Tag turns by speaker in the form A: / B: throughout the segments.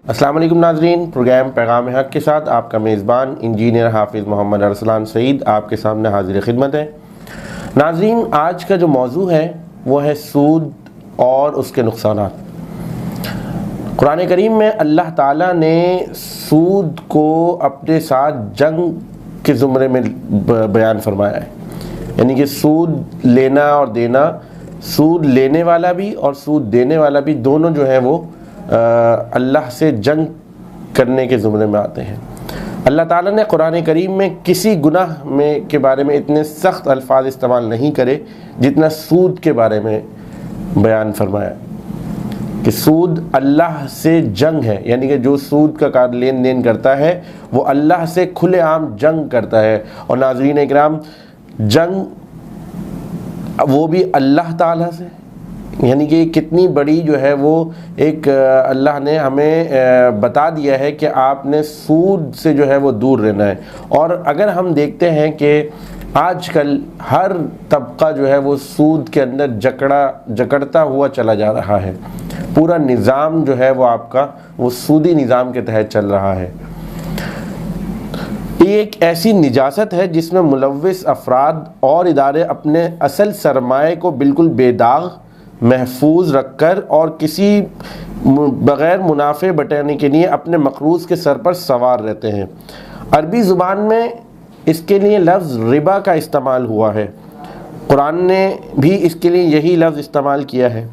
A: السلام علیکم ناظرین، پروگرام پیغام حق کے ساتھ آپ کا میزبان انجینئر حافظ محمد ارسلان سعید آپ کے سامنے حاضر خدمت ہے۔ ناظرین، آج کا جو موضوع ہے وہ ہے سود اور اس کے نقصانات۔ قرآن کریم میں اللہ تعالیٰ نے سود کو اپنے ساتھ جنگ کے زمرے میں بیان فرمایا ہے، یعنی کہ سود لینا اور دینا، سود لینے والا بھی اور سود دینے والا بھی دونوں جو ہیں وہ اللہ سے جنگ کرنے کے زمرے میں آتے ہیں۔ اللہ تعالیٰ نے قرآن کریم میں کسی گناہ کے بارے میں اتنے سخت الفاظ استعمال نہیں کرے جتنا سود کے بارے میں بیان فرمایا کہ سود اللہ سے جنگ ہے، یعنی کہ جو سود کا لین دین کرتا ہے وہ اللہ سے کھلے عام جنگ کرتا ہے۔ اور ناظرین اکرام، جنگ وہ بھی اللہ تعالیٰ سے، یعنی کہ کتنی بڑی جو ہے وہ ایک اللہ نے ہمیں بتا دیا ہے کہ آپ نے سود سے جو ہے وہ دور رہنا ہے۔ اور اگر ہم دیکھتے ہیں کہ آج کل ہر طبقہ جو ہے وہ سود کے اندر جکڑتا ہوا چلا جا رہا ہے، پورا نظام جو ہے وہ آپ کا وہ سودی نظام کے تحت چل رہا ہے۔ یہ ایک ایسی نجاست ہے جس میں ملوث افراد اور ادارے اپنے اصل سرمایہ کو بالکل بے داغ محفوظ رکھ کر اور کسی بغیر منافع بٹانے کے لیے اپنے مقروض کے سر پر سوار رہتے ہیں۔ عربی زبان میں اس کے لیے لفظ ربا کا استعمال ہوا ہے، قرآن نے بھی اس کے لیے یہی لفظ استعمال کیا ہے۔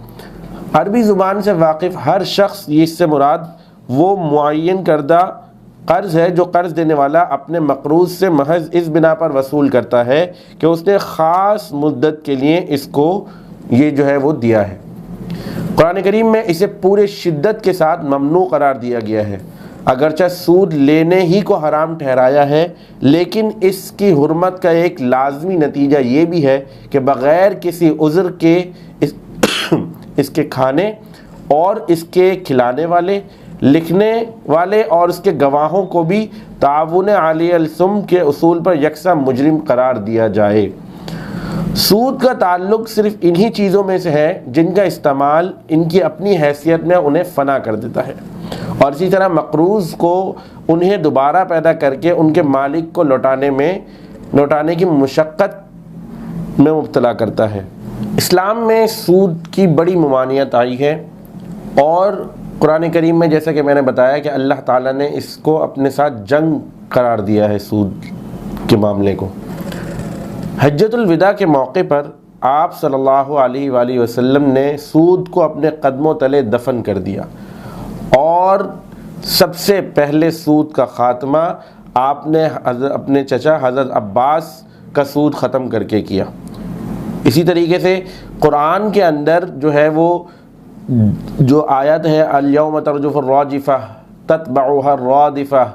A: عربی زبان سے واقف ہر شخص اس سے مراد وہ معین کردہ قرض ہے جو قرض دینے والا اپنے مقروض سے محض اس بنا پر وصول کرتا ہے کہ اس نے خاص مدت کے لیے اس کو یہ جو ہے وہ دیا ہے۔ قرآن کریم میں اسے پورے شدت کے ساتھ ممنوع قرار دیا گیا ہے۔ اگرچہ سود لینے ہی کو حرام ٹھہرایا ہے، لیکن اس کی حرمت کا ایک لازمی نتیجہ یہ بھی ہے کہ بغیر کسی عذر کے اس کے کھانے اور اس کے کھلانے والے، لکھنے والے اور اس کے گواہوں کو بھی تعاون علی الثم کے اصول پر یکساں مجرم قرار دیا جائے۔ سود کا تعلق صرف انہی چیزوں میں سے ہے جن کا استعمال ان کی اپنی حیثیت میں انہیں فنا کر دیتا ہے، اور اسی طرح مقروض کو انہیں دوبارہ پیدا کر کے ان کے مالک کو لوٹانے کی مشقت میں مبتلا کرتا ہے۔ اسلام میں سود کی بڑی ممانعت آئی ہے، اور قرآن کریم میں جیسا کہ میں نے بتایا کہ اللہ تعالیٰ نے اس کو اپنے ساتھ جنگ قرار دیا ہے سود کے معاملے کو۔ حجۃ الوداع کے موقع پر آپ صلی اللہ علیہ وآلہ وسلم نے سود کو اپنے قدموں تلے دفن کر دیا، اور سب سے پہلے سود کا خاتمہ آپ نے اپنے چچا حضرت عباس کا سود ختم کر کے کیا۔ اسی طریقے سے قرآن کے اندر جو ہے وہ جو آیت ہے الیوم ترجف الراجفہ تتبعها الرادفہ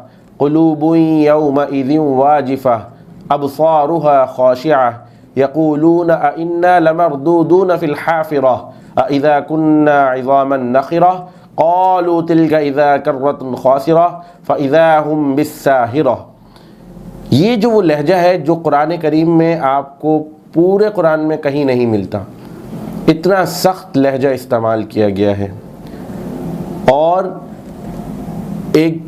A: قلوب یومئذ واجفہ ابصارها خاشعة يقولون أئنا لمردودون في الحافرة أئذا كنا عظاما نخرة قالوا تلك إذا كرة خاسرة فإذا هم بالساهرة۔ یہ جو وہ لہجہ ہے جو قرآن کریم میں آپ کو پورے قرآن میں کہیں نہیں ملتا، اتنا سخت لہجہ استعمال کیا گیا ہے۔ اور ایک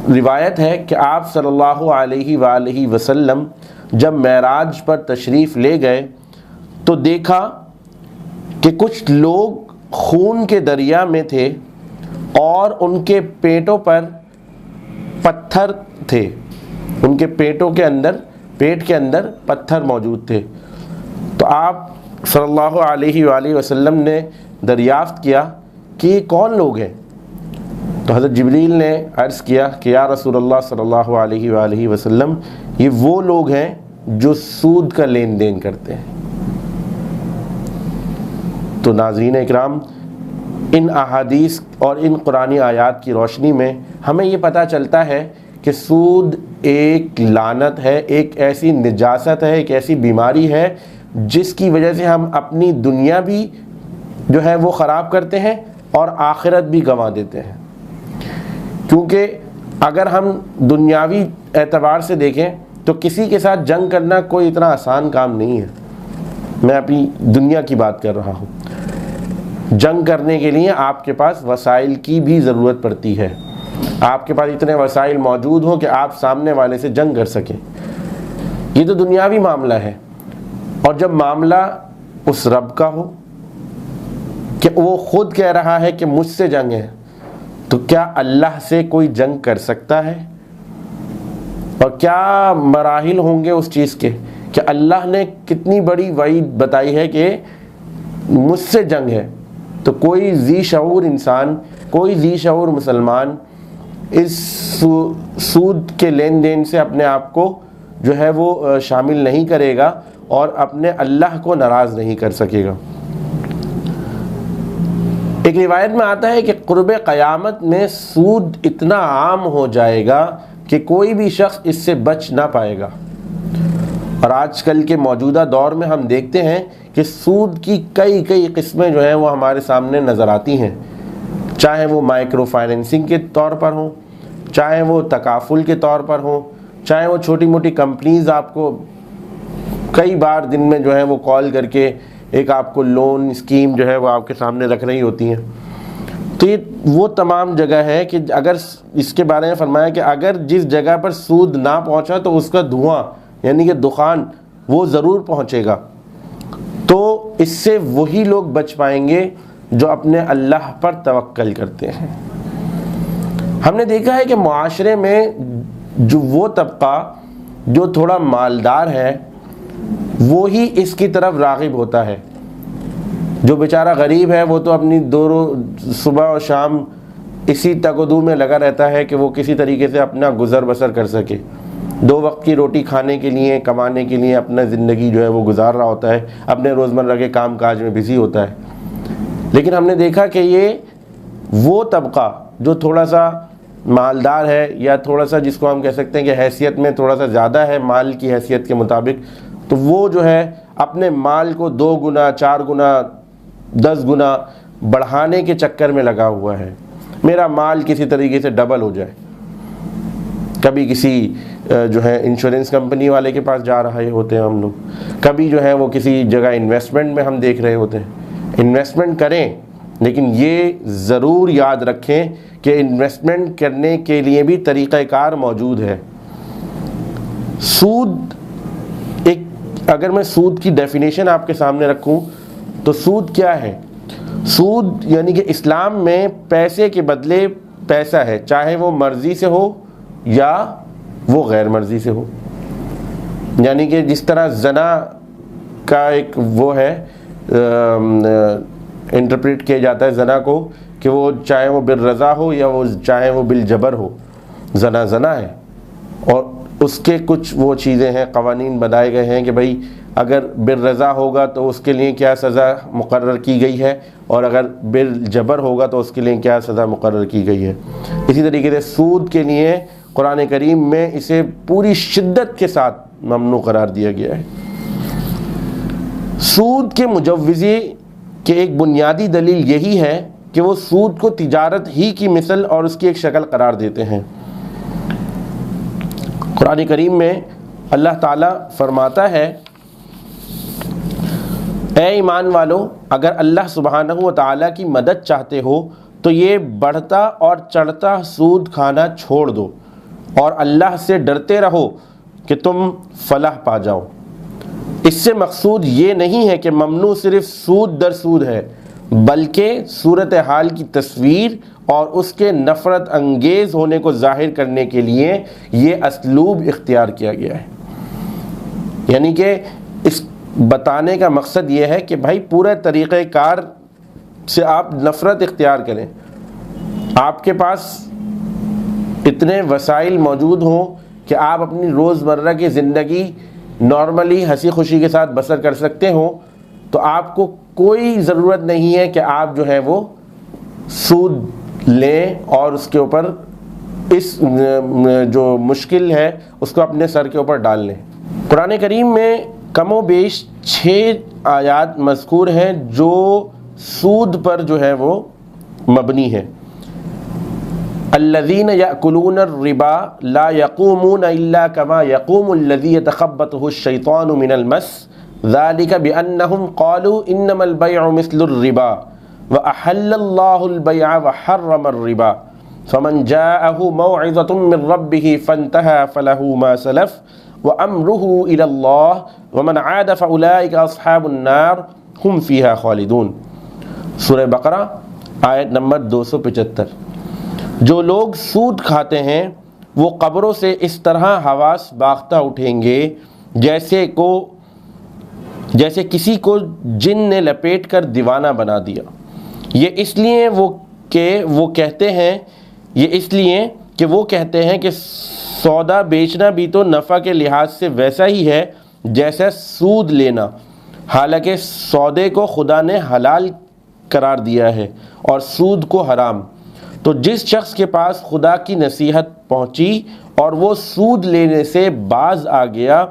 A: روایت ہے کہ آپ صلی اللہ علیہ وآلہ وسلم جب معراج پر تشریف لے گئے تو دیکھا کہ کچھ لوگ خون کے دریا میں تھے اور ان کے پیٹوں پر پتھر تھے، ان کے پیٹ کے اندر پتھر موجود تھے۔ تو آپ صلی اللہ علیہ وآلہ وسلم نے دریافت کیا کہ یہ کون لوگ ہیں؟ تو حضرت جبریل نے عرض کیا کہ یا رسول اللہ صلی اللہ علیہ وآلہ وسلم، یہ وہ لوگ ہیں جو سود کا لین دین کرتے ہیں۔ تو ناظرین اکرام، ان احادیث اور ان قرآنی آیات کی روشنی میں ہمیں یہ پتہ چلتا ہے کہ سود ایک لعنت ہے، ایک ایسی نجاست ہے، ایک ایسی بیماری ہے جس کی وجہ سے ہم اپنی دنیا بھی جو ہے وہ خراب کرتے ہیں اور آخرت بھی گنوا دیتے ہیں۔ کیونکہ اگر ہم دنیاوی اعتبار سے دیکھیں تو کسی کے ساتھ جنگ کرنا کوئی اتنا آسان کام نہیں ہے۔ میں اپنی دنیا کی بات کر رہا ہوں۔ جنگ کرنے کے لیے آپ کے پاس وسائل کی بھی ضرورت پڑتی ہے، آپ کے پاس اتنے وسائل موجود ہوں کہ آپ سامنے والے سے جنگ کر سکیں. یہ تو دنیاوی معاملہ ہے. اور جب معاملہ اس رب کا ہو کہ وہ خود کہہ رہا ہے کہ مجھ سے جنگ ہے، تو کیا اللہ سے کوئی جنگ کر سکتا ہے؟ اور کیا مراحل ہوں گے اس چیز کے کہ اللہ نے کتنی بڑی وعید بتائی ہے کہ مجھ سے جنگ ہے. تو کوئی ذی شعور انسان، کوئی ذی شعور مسلمان اس سود کے لین دین سے اپنے آپ کو جو ہے وہ شامل نہیں کرے گا اور اپنے اللہ کو ناراض نہیں کر سکے گا. ایک روایت میں آتا ہے کہ قرب قیامت میں سود اتنا عام ہو جائے گا کہ کوئی بھی شخص اس سے بچ نہ پائے گا. اور آج کل کے موجودہ دور میں ہم دیکھتے ہیں کہ سود کی کئی قسمیں جو ہیں وہ ہمارے سامنے نظر آتی ہیں، چاہے وہ مائکرو فائنینسنگ کے طور پر ہوں، چاہے وہ تکافل کے طور پر ہوں، چاہے وہ چھوٹی موٹی کمپنیز آپ کو کئی بار دن میں جو ہے وہ کال کر کے ایک آپ کو لون اسکیم جو ہے وہ آپ کے سامنے رکھ رہی ہوتی ہیں. تو یہ وہ تمام جگہ ہے کہ اگر اس کے بارے میں فرمایا کہ اگر جس جگہ پر سود نہ پہنچا تو اس کا دھواں یعنی کہ دخان وہ ضرور پہنچے گا. تو اس سے وہی لوگ بچ پائیں گے جو اپنے اللہ پر توکل کرتے ہیں. ہم نے دیکھا ہے کہ معاشرے میں جو وہ طبقہ جو تھوڑا مالدار ہے وہی اس کی طرف راغب ہوتا ہے. جو بیچارہ غریب ہے وہ تو اپنی صبح اور شام اسی تگ و دو میں لگا رہتا ہے کہ وہ کسی طریقے سے اپنا گزر بسر کر سکے. 2 وقت کی روٹی کھانے کے لیے، کمانے کے لیے اپنا زندگی جو ہے وہ گزار رہا ہوتا ہے، اپنے روزمرہ کے کام کاج میں بزی ہوتا ہے. لیکن ہم نے دیکھا کہ یہ وہ طبقہ جو تھوڑا سا مالدار ہے یا تھوڑا سا جس کو ہم کہہ سکتے ہیں کہ حیثیت میں تھوڑا سا زیادہ ہے مال کی حیثیت کے مطابق، تو وہ جو ہے اپنے مال کو 2 گنا 4 گنا 10 گنا بڑھانے کے چکر میں لگا ہوا ہے. میرا مال کسی طریقے سے ڈبل ہو جائے. کبھی کسی جو ہے انشورنس کمپنی والے کے پاس جا رہے ہوتے ہیں ہم لوگ، کبھی جو ہے وہ کسی جگہ انویسٹمنٹ میں ہم دیکھ رہے ہوتے ہیں. انویسٹمنٹ کریں لیکن یہ ضرور یاد رکھیں کہ انویسٹمنٹ کرنے کے لیے بھی طریقہ کار موجود ہے. سود اگر میں سود کی ڈیفینیشن آپ کے سامنے رکھوں تو سود کیا ہے؟ سود یعنی کہ اسلام میں پیسے کے بدلے پیسہ ہے، چاہے وہ مرضی سے ہو یا وہ غیر مرضی سے ہو. یعنی کہ جس طرح زنا کا ایک وہ ہے انٹرپریٹ کیا جاتا ہے زنا کو کہ وہ چاہے وہ بالرضا ہو یا وہ چاہے وہ بالجبر ہو، زنا زنا ہے. اور اس کے کچھ وہ چیزیں ہیں، قوانین بنائے گئے ہیں کہ بھئی اگر بالرضا ہوگا تو اس کے لیے کیا سزا مقرر کی گئی ہے، اور اگر بالجبر ہوگا تو اس کے لیے کیا سزا مقرر کی گئی ہے. اسی طریقے سے سود کے لیے قرآن کریم میں اسے پوری شدت کے ساتھ ممنوع قرار دیا گیا ہے. سود کے مجوزی کے ایک بنیادی دلیل یہی ہے کہ وہ سود کو تجارت ہی کی مثل اور اس کی ایک شکل قرار دیتے ہیں. قرآن کریم میں اللہ تعالیٰ فرماتا ہے، اے ایمان والو، اگر اللہ سبحانہ و تعالیٰ کی مدد چاہتے ہو تو یہ بڑھتا اور چڑھتا سود کھانا چھوڑ دو اور اللہ سے ڈرتے رہو کہ تم فلاح پا جاؤ. اس سے مقصود یہ نہیں ہے کہ ممنوع صرف سود در سود ہے، بلکہ صورتحال کی تصویر اور اس کے نفرت انگیز ہونے کو ظاہر کرنے کے لیے یہ اسلوب اختیار کیا گیا ہے. یعنی کہ اس بتانے کا مقصد یہ ہے کہ بھائی پورے طریقہ کار سے آپ نفرت اختیار کریں. آپ کے پاس اتنے وسائل موجود ہوں کہ آپ اپنی روزمرہ کی زندگی نارملی ہنسی خوشی کے ساتھ بسر کر سکتے ہوں، تو آپ کو کوئی ضرورت نہیں ہے کہ آپ جو ہے وہ سود لیں اور اس کے اوپر اس جو مشکل ہے اس کو اپنے سر کے اوپر ڈال لیں. قرآن کریم میں کم و بیش 6 آیات مذکور ہیں جو سود پر جو ہے وہ مبنی ہے. الذین یأکلون الربا لا یقومون الا کما یقوم الذی یتخبطہ الشیطان من المس ذلک بأنہم قالوا انما البیع مثل الربا وأحل اللہ البیع وحرم الربا فمن جاءه موعظة من ربه فانتهى فله ما سلف وأمره إلى الله ومن عاد فأولئك أصحاب النار هم فيها خالدون۔ سورہ بقرہ آیت نمبر 275۔ جو لوگ سود کھاتے ہیں وہ قبروں سے اس طرح حواس باختہ اٹھیں گے جیسے کسی کو جن نے لپیٹ کر دیوانہ بنا دیا۔ یہ اس لیے وہ کہتے ہیں کہ سودا بیچنا بھی تو نفع کے لحاظ سے ویسا ہی ہے جیسا سود لینا، حالانکہ سودے کو خدا نے حلال قرار دیا ہے اور سود کو حرام۔ تو جس شخص کے پاس خدا کی نصیحت پہنچی اور وہ سود لینے سے باز آ گیا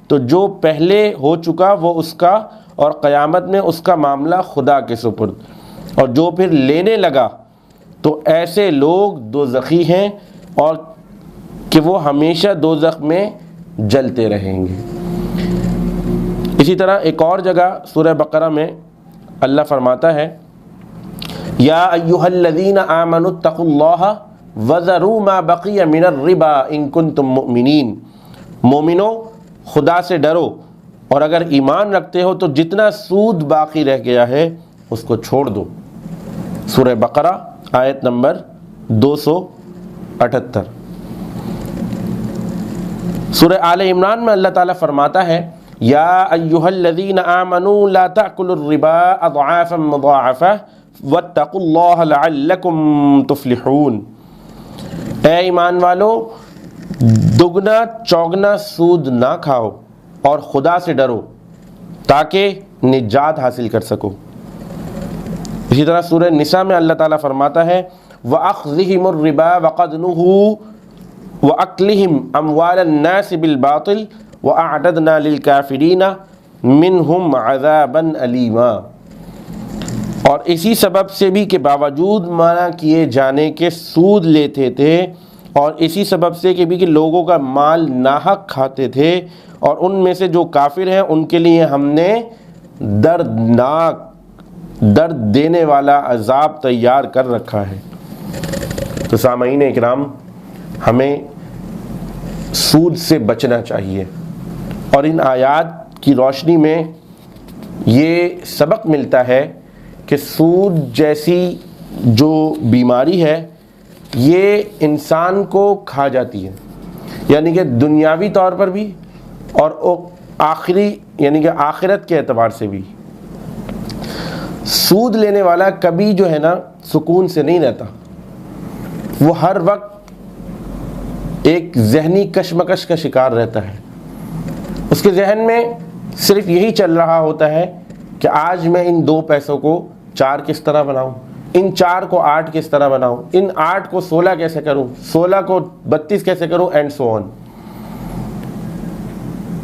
A: تو جو پہلے ہو چکا وہ اس کا، اور قیامت میں اس کا معاملہ خدا کے سپرد، اور جو پھر لینے لگا تو ایسے لوگ دوزخی ہیں اور کہ وہ ہمیشہ دوزخ میں جلتے رہیں گے۔ اسی طرح ایک اور جگہ سورہ بقرہ میں اللہ فرماتا ہے یا ایھا الذین آمنوا اتقوا اللہ وذروا ما بقی من الربا ان کنتم مؤمنین۔ مومنو خدا سے ڈرو اور اگر ایمان رکھتے ہو تو جتنا سود باقی رہ گیا ہے اس کو چھوڑ دو۔ سورہ بقرہ آیت نمبر 278۔ سورہ آل عمران میں اللہ تعالیٰ فرماتا ہے یا ایھا الذین آمنوا لا تأکلوا الربا اضعافا مضاعفہ واتقوا اللہ لعلکم تفلحون۔ اے ایمان والو دگنا چوگنا سود نہ کھاؤ اور خدا سے ڈرو تاکہ نجات حاصل کر سکو۔ اسی طرح سورہ نساء میں اللہ تعالیٰ فرماتا ہے وَأَخْذِهِمُ الرِّبَا وَقَدْ نُهُوا وَأَكْلِهِمْ أَمْوَالَ النَّاسِ بِالْبَاطِلِ وَأَعْتَدْنَا لِلْكَافِرِينَ مِنْهُمْ عَذَابًا أَلِيمًا۔ اور اسی سبب سے بھی کہ باوجود منع کیے جانے کے سود لیتے تھے، اور اسی سبب سے کہ لوگوں کا مال ناحق کھاتے تھے، اور ان میں سے جو کافر ہیں ان کے لیے ہم نے دردناک درد دینے والا عذاب تیار کر رکھا ہے۔ تو سامعین اکرام ہمیں سود سے بچنا چاہیے، اور ان آیات کی روشنی میں یہ سبق ملتا ہے کہ سود جیسی جو بیماری ہے یہ انسان کو کھا جاتی ہے، یعنی کہ دنیاوی طور پر بھی اور آخری یعنی کہ آخرت کے اعتبار سے بھی۔ سود لینے والا کبھی جو ہے نا سکون سے نہیں رہتا، وہ ہر وقت ایک ذہنی کشمکش کا شکار رہتا ہے۔ اس کے ذہن میں صرف یہی چل رہا ہوتا ہے کہ آج میں ان 2 پیسوں کو 4 کس طرح بناؤں، ان 4 کو 8 کس طرح بناؤں، ان 8 کو 16 کیسے کروں، 16 کو 32 کیسے کروں، اینڈ سو آن۔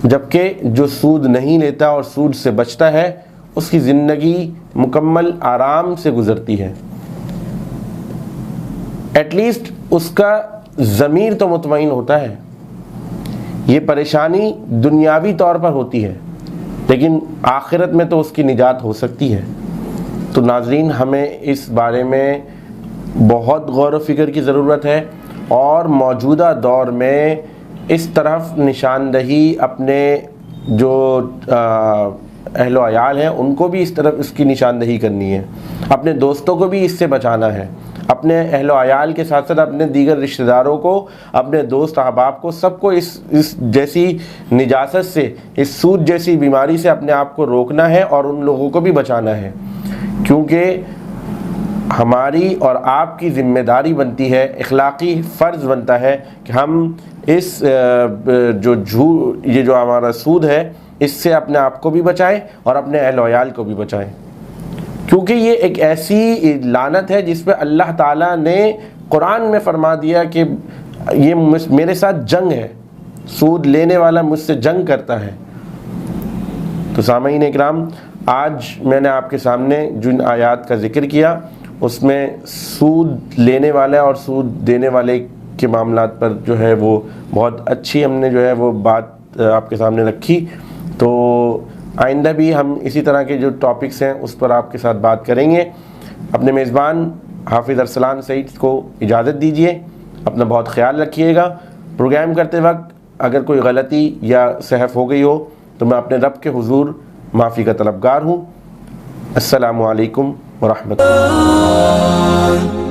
A: جبکہ جو سود نہیں لیتا اور سود سے بچتا ہے اس کی زندگی مکمل آرام سے گزرتی ہے، ایٹ لیسٹ اس کا ضمیر تو مطمئن ہوتا ہے۔ یہ پریشانی دنیاوی طور پر ہوتی ہے لیکن آخرت میں تو اس کی نجات ہو سکتی ہے۔ تو ناظرین ہمیں اس بارے میں بہت غور و فکر کی ضرورت ہے، اور موجودہ دور میں اس طرف نشاندہی اپنے جو اہل و عیال ہیں ان کو بھی اس طرف اس کی نشاندہی کرنی ہے، اپنے دوستوں کو بھی اس سے بچانا ہے، اپنے اہل و عیال کے ساتھ ساتھ اپنے دیگر رشتہ داروں کو، اپنے دوست احباب کو، سب کو اس جیسی نجاست سے، اس سود جیسی بیماری سے اپنے آپ کو روکنا ہے اور ان لوگوں کو بھی بچانا ہے، کیونکہ ہماری اور آپ کی ذمہ داری بنتی ہے، اخلاقی فرض بنتا ہے کہ ہم اس یہ جو ہمارا سود ہے اس سے اپنے آپ کو بھی بچائیں اور اپنے اہل و عیال کو بھی بچائیں، کیونکہ یہ ایک ایسی لعنت ہے جس پہ اللہ تعالیٰ نے قرآن میں فرما دیا کہ یہ میرے ساتھ جنگ ہے، سود لینے والا مجھ سے جنگ کرتا ہے۔ تو سامعین اکرام آج میں نے آپ کے سامنے جن آیات کا ذکر کیا اس میں سود لینے والے اور سود دینے والے کے معاملات پر جو ہے وہ بہت اچھی ہم نے جو ہے وہ بات آپ کے سامنے رکھی۔ تو آئندہ بھی ہم اسی طرح کے جو ٹاپکس ہیں اس پر آپ کے ساتھ بات کریں گے۔ اپنے میزبان حافظ ارسلان سعید کو اجازت دیجیے، اپنا بہت خیال رکھیے گا۔ پروگرام کرتے وقت اگر کوئی غلطی یا سہو ہو گئی ہو تو میں اپنے رب کے حضور معافی کا طلبگار ہوں۔ السلام علیکم ورحمۃ اللہ۔